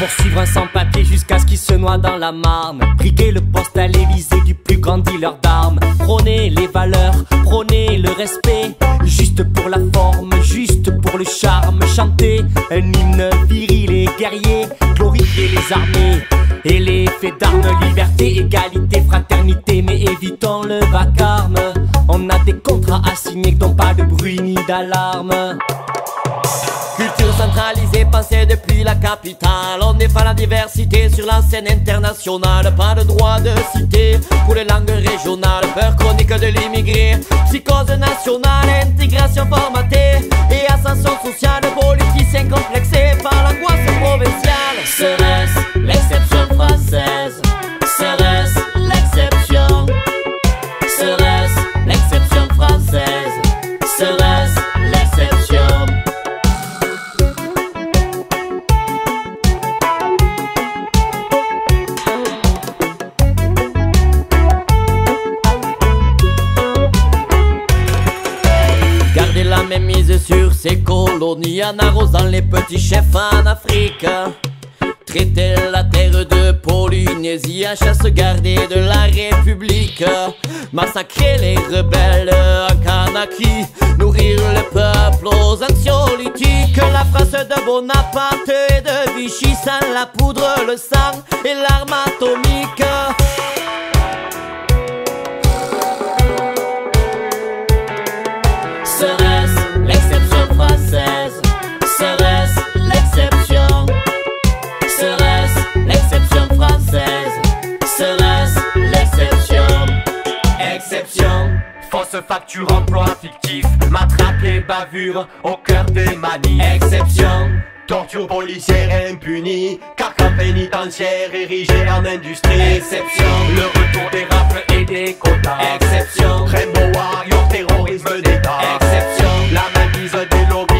Poursuivre un sans-papier jusqu'à ce qu'il se noie dans la marne. Briguer le poste à l'Élysée du plus grand dealer d'armes. Prôner les valeurs, prôner le respect. Juste pour la forme, juste pour le charme. Chanter un hymne viril et guerrier. Glorifier les armées et les faits d'armes. Liberté, égalité, fraternité, mais évitons le vacarme. On a des contrats à signer, dont pas de bruit ni d'alarme. Culture centralisée, pensée depuis la capitale. On défend la diversité sur la scène internationale. Pas de droit de cité pour les langues régionales. Peur chronique de l'immigré, psychose nationale, intégration formatée et ascension sociale. Politiciens complexés par l'angoisse provinciale. Serait-ce l'exception française? Serait-ce l'exception? Serait-ce l'exception française? Serait-ce l'exception? Garder la même mise sur ces colonies en arrosant les petits chefs en Afrique. Traiter la terre de Polynésie à chasse gardée de la République. Massacrer les rebelles en Kanaki. Nourrir le peuple aux anxiolytiques. La phrase de Bonaparte et de Vichy sans la poudre, le sang et l'arme atomique. Serait-ce l'exception française? Serait-ce l'exception? Serait-ce l'exception française? Serait-ce l'exception? Exception. Fausse facture, emploi fictif, matraque et bavure au cœur des manies. Exception. Torture policière impunie, carcan pénitentiaire érigé en industrie. Exception. Le retour des rafles et des quotas. Exception. Rainbow Warrior, terrorisme d'État. Exception. La mainmise des lobbies